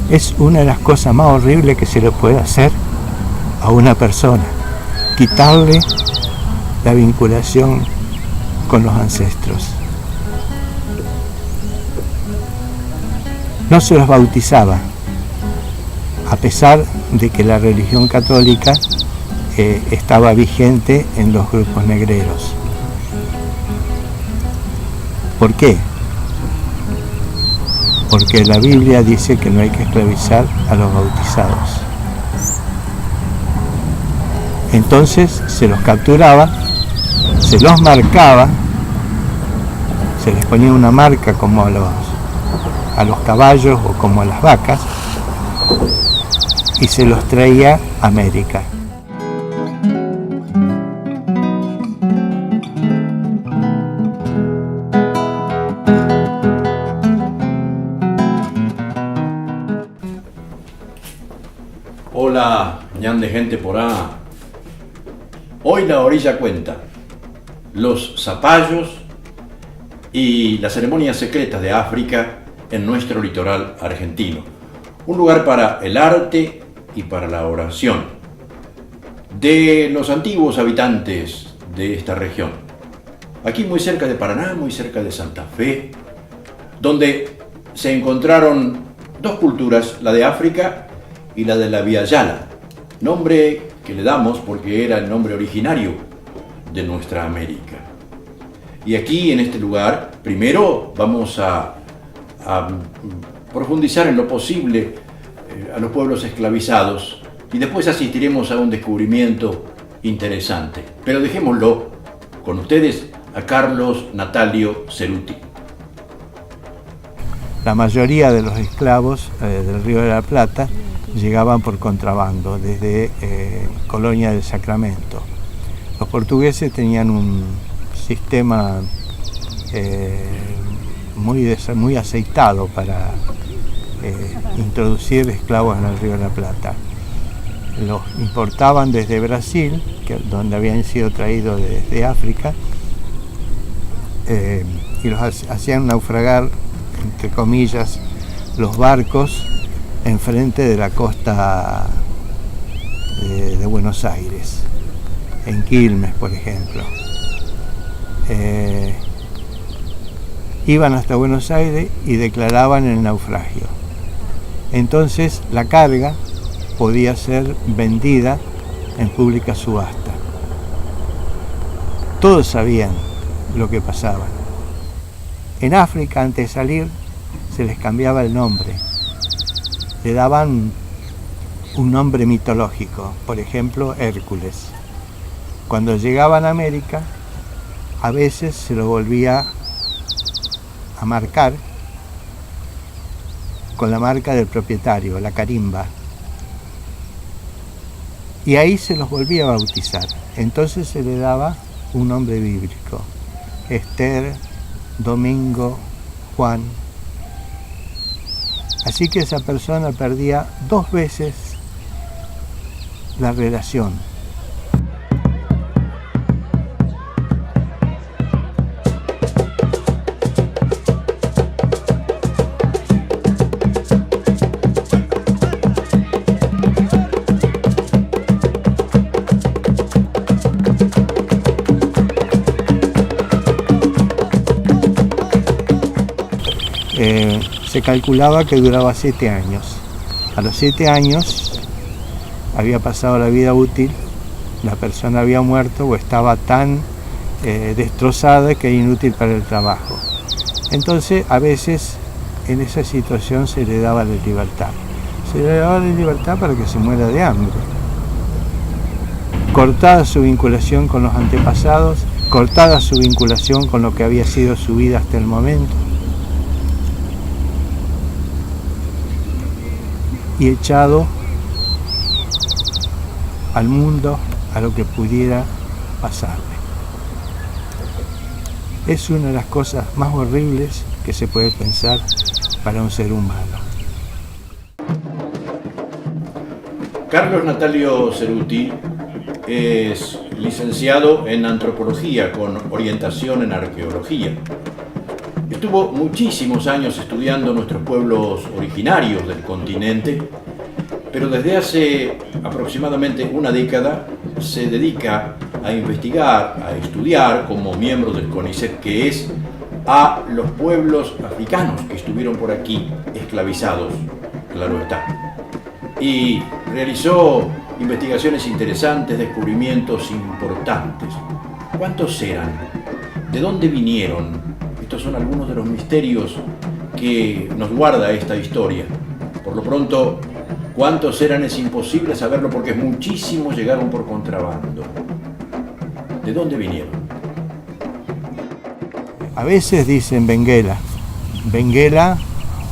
Es una de las cosas más horribles que se le puede hacer a una persona, quitarle la vinculación con los ancestros. No se los bautizaba, a pesar de que la religión católica estaba vigente en los grupos negreros. ¿Por qué? Porque la Biblia dice que no hay que esclavizar a los bautizados. Entonces se los capturaba, se los marcaba, se les ponía una marca como a los caballos o como a las vacas, y se los traía a América. Hola, ñan de gente por ahí. Hoy la orilla cuenta los zapallos y las ceremonias secretas de África en nuestro litoral argentino. Un lugar para el arte y para la oración de los antiguos habitantes de esta región. Aquí muy cerca de Paraná, muy cerca de Santa Fe, donde se encontraron dos culturas, la de África y la de la Via Yala, nombre que le damos porque era el nombre originario de nuestra América. Y aquí en este lugar, primero vamos a profundizar en lo posible a los pueblos esclavizados y después asistiremos a un descubrimiento interesante. Pero dejémoslo con ustedes a Carlos Natalio Ceruti. La mayoría de los esclavos del Río de la Plata llegaban por contrabando desde Colonia del Sacramento. Los portugueses tenían un sistema muy aceitado para introducir esclavos en el Río de la Plata. Los importaban desde Brasil, donde habían sido traídos desde África, y los hacían naufragar, entre comillas, los barcos enfrente de la costa de Buenos Aires, en Quilmes, por ejemplo. Iban hasta Buenos Aires y declaraban el naufragio. Entonces la carga podía ser vendida en pública subasta. Todos sabían lo que pasaba. En África, antes de salir, se les cambiaba el nombre. Le daban un nombre mitológico, por ejemplo, Hércules. Cuando llegaban a América, a veces se lo volvía a marcar con la marca del propietario, la carimba. Y ahí se los volvía a bautizar. Entonces se le daba un nombre bíblico: Esther, Domingo, Juan. Así que esa persona perdía 2 veces la relación. Se calculaba que duraba 7 años. A los 7 años había pasado la vida útil, la persona había muerto o estaba tan destrozada que era inútil para el trabajo. Entonces, a veces en esa situación se le daba la libertad. Se le daba la libertad para que se muera de hambre. Cortada su vinculación con los antepasados, cortada su vinculación con lo que había sido su vida hasta el momento, y echado al mundo a lo que pudiera pasarle. Es una de las cosas más horribles que se puede pensar para un ser humano. Carlos Natalio Ceruti es licenciado en antropología con orientación en arqueología. Estuvo muchísimos años estudiando nuestros pueblos originarios del continente, pero desde hace aproximadamente una década se dedica a investigar, a estudiar como miembro del CONICET, que es a los pueblos africanos que estuvieron por aquí esclavizados, claro está. Y realizó investigaciones interesantes, descubrimientos importantes. ¿Cuántos eran? ¿De dónde vinieron? Estos son algunos de los misterios que nos guarda esta historia. Por lo pronto, ¿cuántos eran? Es imposible saberlo porque muchísimos llegaron por contrabando. ¿De dónde vinieron? A veces dicen Benguela. Benguela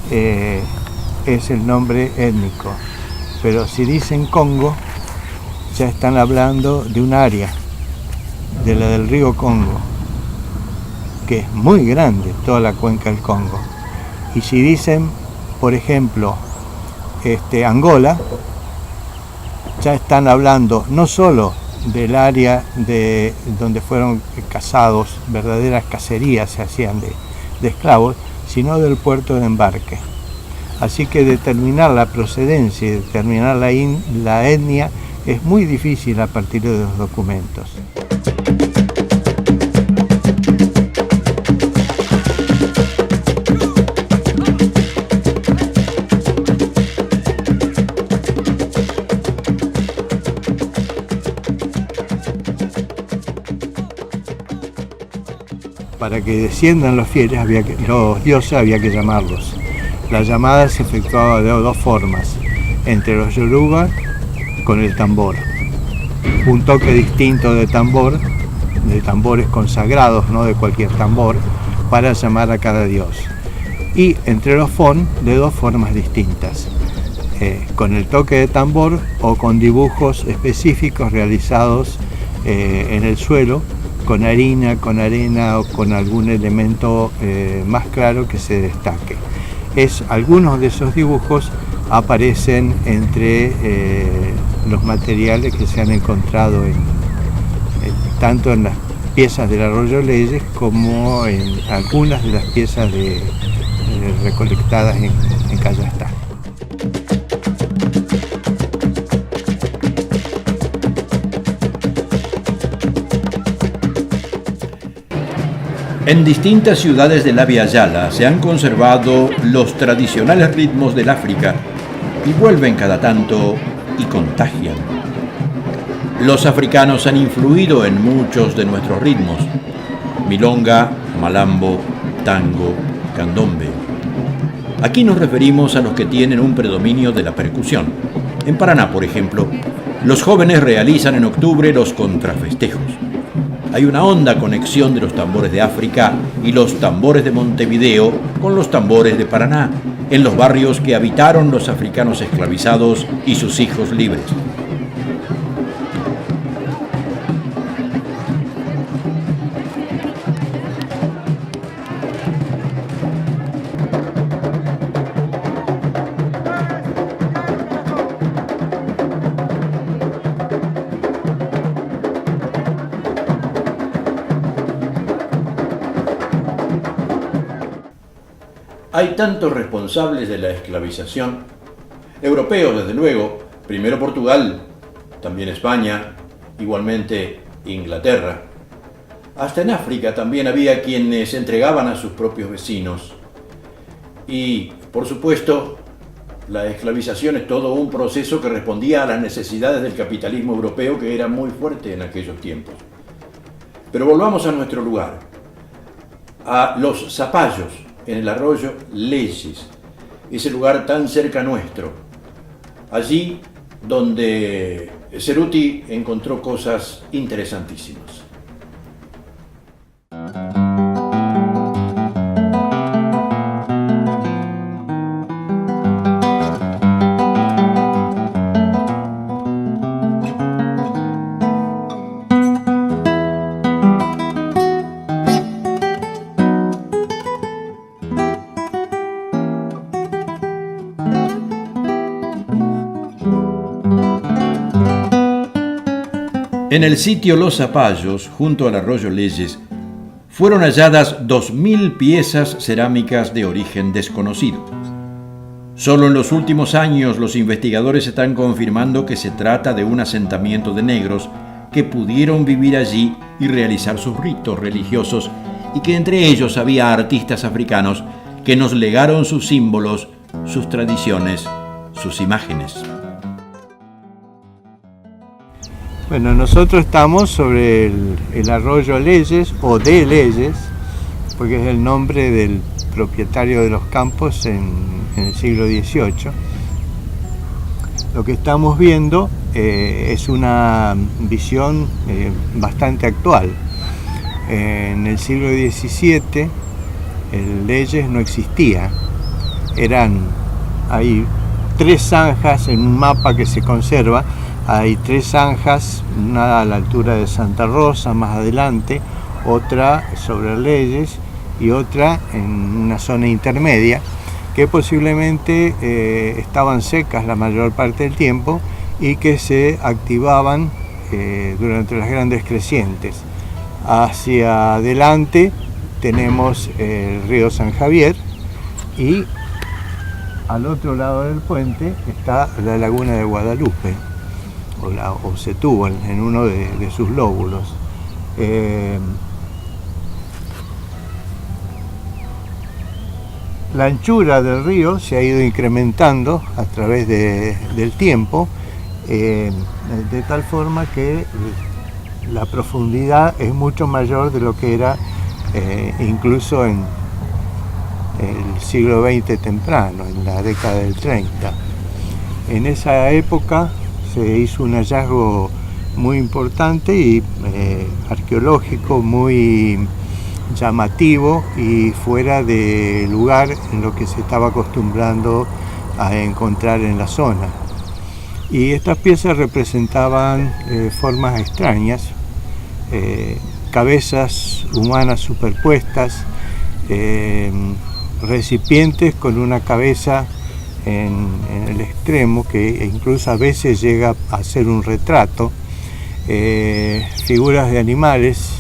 es el nombre étnico, pero si dicen Congo, ya están hablando de un área, de la del río Congo, que es muy grande, toda la cuenca del Congo. Y si dicen, por ejemplo, Angola, ya están hablando no solo del área de donde fueron cazados, verdaderas cacerías se hacían de esclavos, sino del puerto de embarque. Así que determinar la procedencia y determinar la etnia es muy difícil a partir de los documentos. Para que desciendan los fieles, los dioses había que llamarlos. La llamada se efectuaba de dos formas, entre los yoruba con el tambor. Un toque distinto de tambores consagrados, no de cualquier tambor, para llamar a cada dios. Y entre los fon, de dos formas distintas, con el toque de tambor o con dibujos específicos realizados en el suelo, con harina, con arena o con algún elemento más claro que se destaque. Algunos de esos dibujos aparecen entre los materiales que se han encontrado tanto en las piezas del Arroyo Leyes como en algunas de las piezas recolectadas en Cayastá. En distintas ciudades de la Via Yala se han conservado los tradicionales ritmos del África y vuelven cada tanto y contagian. Los africanos han influido en muchos de nuestros ritmos: milonga, malambo, tango, candombe. Aquí nos referimos a los que tienen un predominio de la percusión. En Paraná, por ejemplo, los jóvenes realizan en octubre los contrafestejos. Hay una honda conexión de los tambores de África y los tambores de Montevideo con los tambores de Paraná, en los barrios que habitaron los africanos esclavizados y sus hijos libres. Hay tantos responsables de la esclavización, europeos desde luego, primero Portugal, también España, igualmente Inglaterra. Hasta en África también había quienes entregaban a sus propios vecinos. Y, por supuesto, la esclavización es todo un proceso que respondía a las necesidades del capitalismo europeo, que era muy fuerte en aquellos tiempos. Pero volvamos a nuestro lugar, a los zapallos, en el arroyo Leyes, ese lugar tan cerca nuestro, allí donde Ceruti encontró cosas interesantísimas. En el sitio Los Zapallos, junto al arroyo Leyes, fueron halladas 2000 piezas cerámicas de origen desconocido. Solo en los últimos años los investigadores están confirmando que se trata de un asentamiento de negros que pudieron vivir allí y realizar sus ritos religiosos, y que entre ellos había artistas africanos que nos legaron sus símbolos, sus tradiciones, sus imágenes. Bueno, nosotros estamos sobre el arroyo Leyes, o de Leyes, porque es el nombre del propietario de los campos en el siglo XVIII. Lo que estamos viendo es una visión bastante actual. En el siglo XVII el Leyes no existía. Hay 3 zanjas en un mapa que se conserva. Hay 3 zanjas, una a la altura de Santa Rosa, más adelante, otra sobre Leyes y otra en una zona intermedia, que posiblemente estaban secas la mayor parte del tiempo y que se activaban durante las grandes crecientes. Hacia adelante tenemos el río San Javier y al otro lado del puente está la laguna de Guadalupe, o se tuvo en uno de sus lóbulos. La anchura del río se ha ido incrementando a través del tiempo, de tal forma que la profundidad es mucho mayor de lo que era incluso en el siglo XX temprano, en la década del 30. En esa época se hizo un hallazgo muy importante y arqueológico, muy llamativo y fuera de lugar en lo que se estaba acostumbrando a encontrar en la zona. Y estas piezas representaban formas extrañas, cabezas humanas superpuestas, recipientes con una cabeza en el extremo, que incluso a veces llega a ser un retrato, figuras de animales,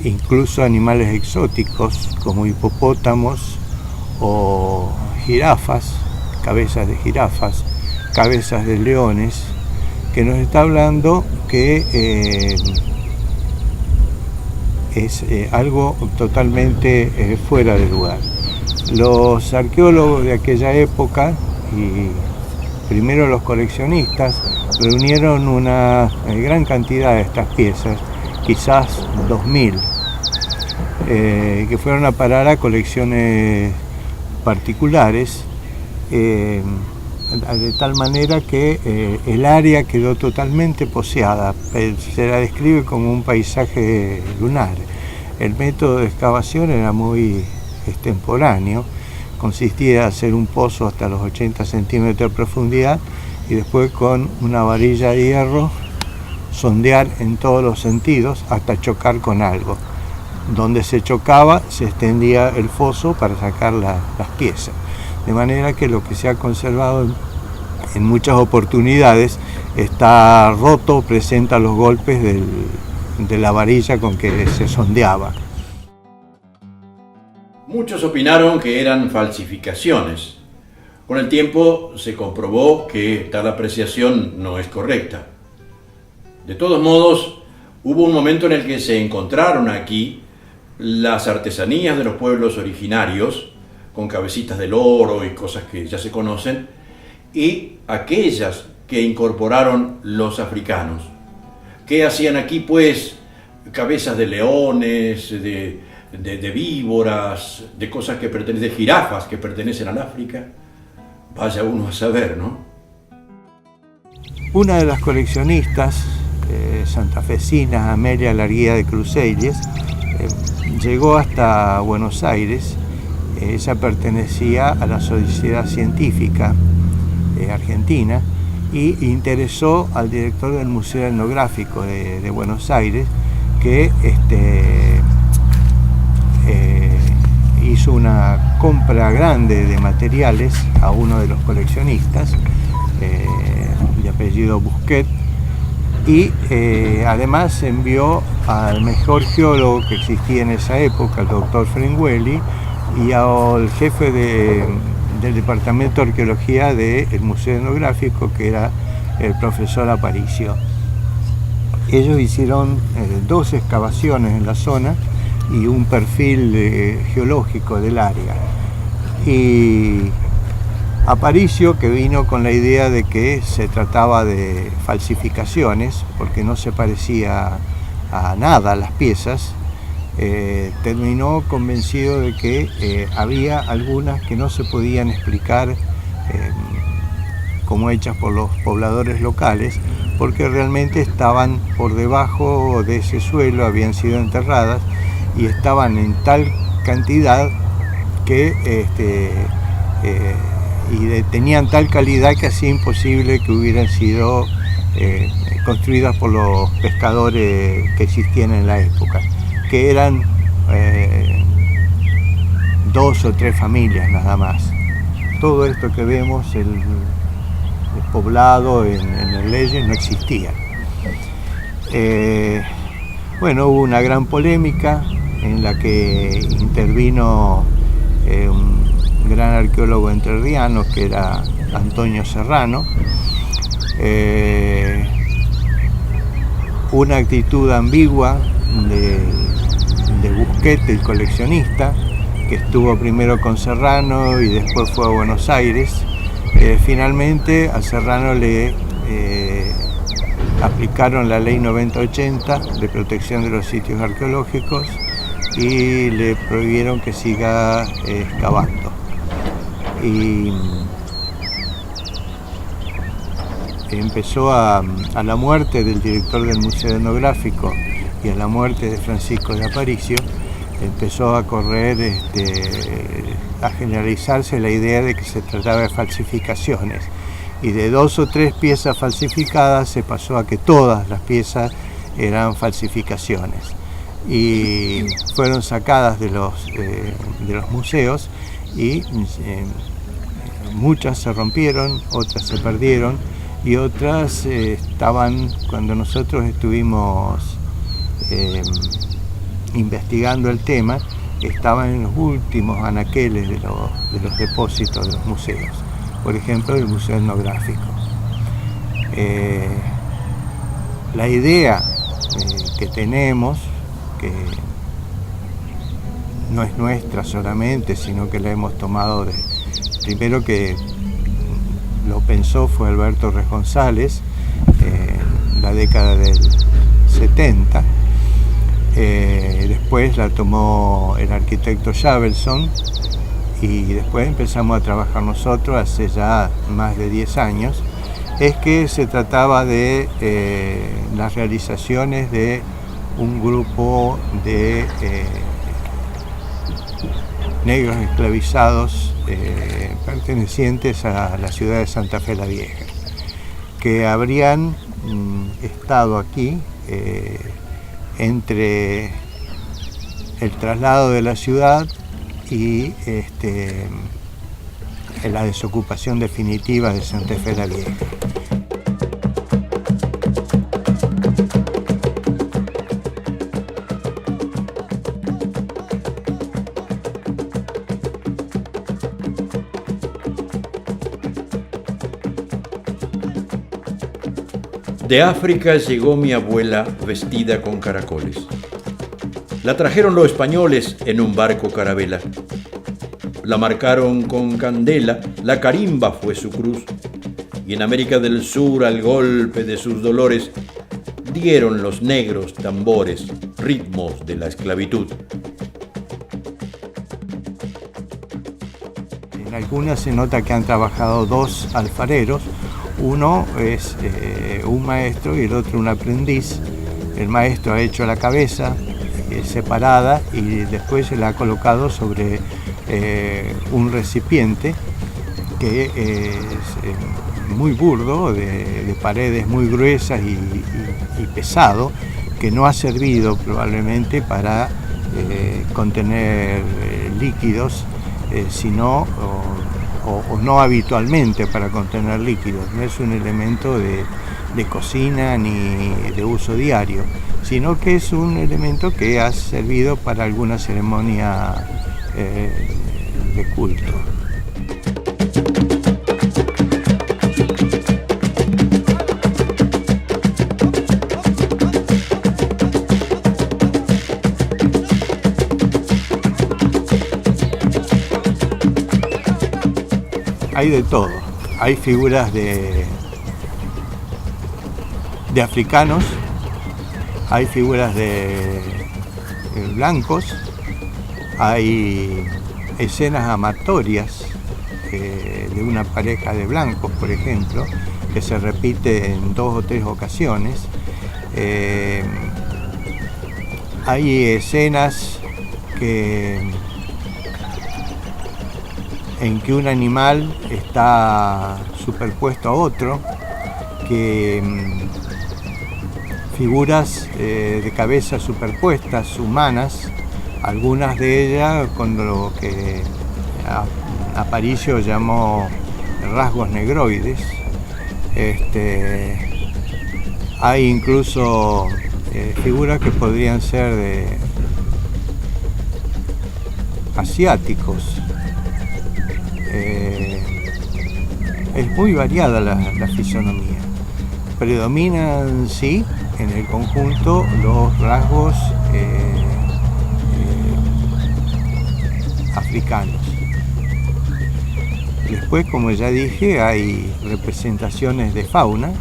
incluso animales exóticos como hipopótamos o jirafas, cabezas de jirafas, cabezas de leones, que nos está hablando que es algo totalmente fuera de lugar. Los arqueólogos de aquella época y primero los coleccionistas reunieron una gran cantidad de estas piezas, quizás 2000, que fueron a parar a colecciones particulares, de tal manera que el área quedó totalmente poseada. Se la describe como un paisaje lunar. El método de excavación era muy extemporáneo, consistía en hacer un pozo hasta los 80 centímetros de profundidad y después con una varilla de hierro sondear en todos los sentidos hasta chocar con algo. Donde se chocaba se extendía el foso para sacar las piezas. De manera que lo que se ha conservado en muchas oportunidades está roto, presenta los golpes de la varilla con que se sondeaba. Muchos opinaron que eran falsificaciones. Con el tiempo se comprobó que tal apreciación no es correcta. De todos modos, hubo un momento en el que se encontraron aquí las artesanías de los pueblos originarios, con cabecitas de loro y cosas que ya se conocen, y aquellas que incorporaron los africanos. ¿Qué hacían aquí, pues? Cabezas de leones, de víboras, de cosas que pertenecen, de jirafas que pertenecen al África. Vaya uno a saber, ¿no? Una de las coleccionistas santafesinas, Amelia Larguía de Crucelles, llegó hasta Buenos Aires. Ella pertenecía a la Sociedad Científica Argentina y interesó al director del Museo Etnográfico de Buenos Aires, que hizo una compra grande de materiales a uno de los coleccionistas, de apellido Busquet, y además envió al mejor geólogo que existía en esa época, el doctor Fringhelli, y al jefe del departamento de arqueología del Museo Etnográfico, que era el profesor Aparicio. Ellos hicieron 2 excavaciones en la zona y un perfil geológico del área. Y Aparicio, que vino con la idea de que se trataba de falsificaciones, porque no se parecía a nada a las piezas, terminó convencido de que había algunas que no se podían explicar como hechas por los pobladores locales, porque realmente estaban por debajo de ese suelo, habían sido enterradas y estaban en tal cantidad que tenían tal calidad que hacía imposible que hubieran sido construidas por los pescadores que existían en la época, que eran 2 o 3 familias nada más. Todo esto que vemos, el poblado en el Leyes, no existía. Bueno, hubo una gran polémica en la que intervino un gran arqueólogo entrerriano que era Antonio Serrano, una actitud ambigua de Busquete, el coleccionista, que estuvo primero con Serrano y después fue a Buenos Aires. Finalmente a Serrano le aplicaron la ley 9080 de protección de los sitios arqueológicos y le prohibieron que siga excavando. Y empezó a la muerte del director del Museo Etnográfico y a la muerte de Francisco de Aparicio, empezó a correr, a generalizarse la idea de que se trataba de falsificaciones, y de 2 o 3 piezas falsificadas se pasó a que todas las piezas eran falsificaciones y fueron sacadas de los museos, y muchas se rompieron, otras se perdieron y otras estaban, cuando nosotros estuvimos investigando el tema, estaban en los últimos anaqueles de los depósitos de los museos, por ejemplo del Museo Etnográfico. La idea que tenemos, que no es nuestra solamente, sino que la hemos tomado primero que lo pensó fue Alberto Res González en la década del 70. Después la tomó el arquitecto Javelson y después empezamos a trabajar nosotros hace ya más de 10 años. Es que se trataba de las realizaciones de un grupo de negros esclavizados pertenecientes a la ciudad de Santa Fe la Vieja, que habrían estado aquí entre el traslado de la ciudad y la desocupación definitiva de Santa Fe la Vieja. De África llegó mi abuela vestida con caracoles. La trajeron los españoles en un barco carabela. La marcaron con candela, la carimba fue su cruz. Y en América del Sur, al golpe de sus dolores, dieron los negros tambores ritmos de la esclavitud. En algunas se nota que han trabajado 2 alfareros. Uno es un maestro y el otro un aprendiz. El maestro ha hecho la cabeza separada y después se la ha colocado sobre un recipiente que es muy burdo, de paredes muy gruesas y pesado, que no ha servido probablemente para contener líquidos, sino o no habitualmente para contener líquidos. No es un elemento de de cocina ni de uso diario, sino que es un elemento que ha servido para alguna ceremonia de culto. Hay de todo, hay figuras de africanos, hay figuras de blancos, hay escenas amatorias de una pareja de blancos, por ejemplo, que se repite en 2 o 3 ocasiones. Hay escenas en que un animal está superpuesto a otro, que figuras de cabezas superpuestas, humanas, algunas de ellas con lo que Aparicio llamó rasgos negroides. Hay incluso figuras que podrían ser de asiáticos. Es muy variada la fisonomía. Predominan, sí, en el conjunto los rasgos africanos. Después, como ya dije, hay representaciones de fauna.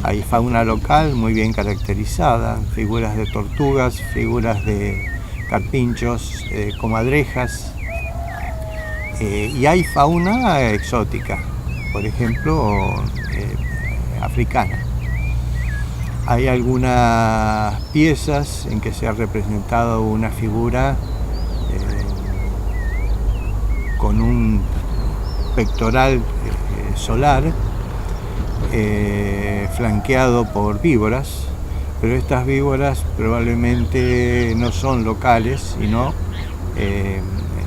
Hay fauna local muy bien caracterizada, figuras de tortugas, figuras de carpinchos, comadrejas, y hay fauna exótica, por ejemplo, africana. Hay algunas piezas en que se ha representado una figura con un pectoral solar flanqueado por víboras, pero estas víboras probablemente no son locales, sino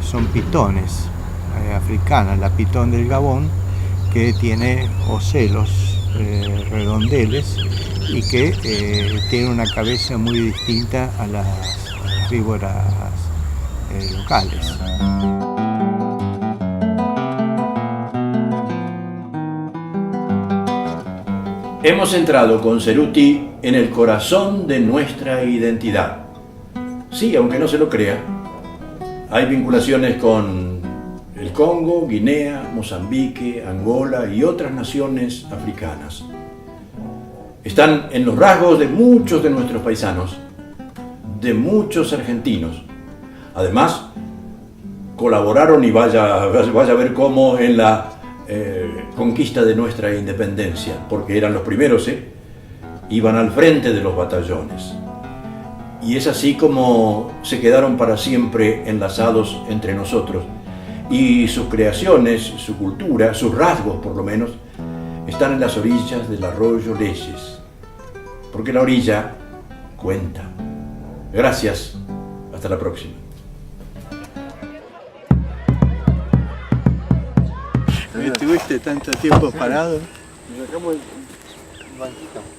son pitones africanas, la pitón del Gabón, que tiene ocelos redondeles y que tiene una cabeza muy distinta a las víboras locales. Hemos entrado con Ceruti en el corazón de nuestra identidad. Sí, aunque no se lo crea, hay vinculaciones con el Congo, Guinea, Mozambique, Angola y otras naciones africanas. Están en los rasgos de muchos de nuestros paisanos, de muchos argentinos. Además, colaboraron, y vaya a ver cómo, en la conquista de nuestra independencia, porque eran los primeros, iban al frente de los batallones. Y es así como se quedaron para siempre enlazados entre nosotros. Y sus creaciones, su cultura, sus rasgos por lo menos, están en las orillas del arroyo Leyes. Porque la orilla cuenta. Gracias. Hasta la próxima. ¿Estuviste tanto tiempo parado? Nos sacamos el banquito.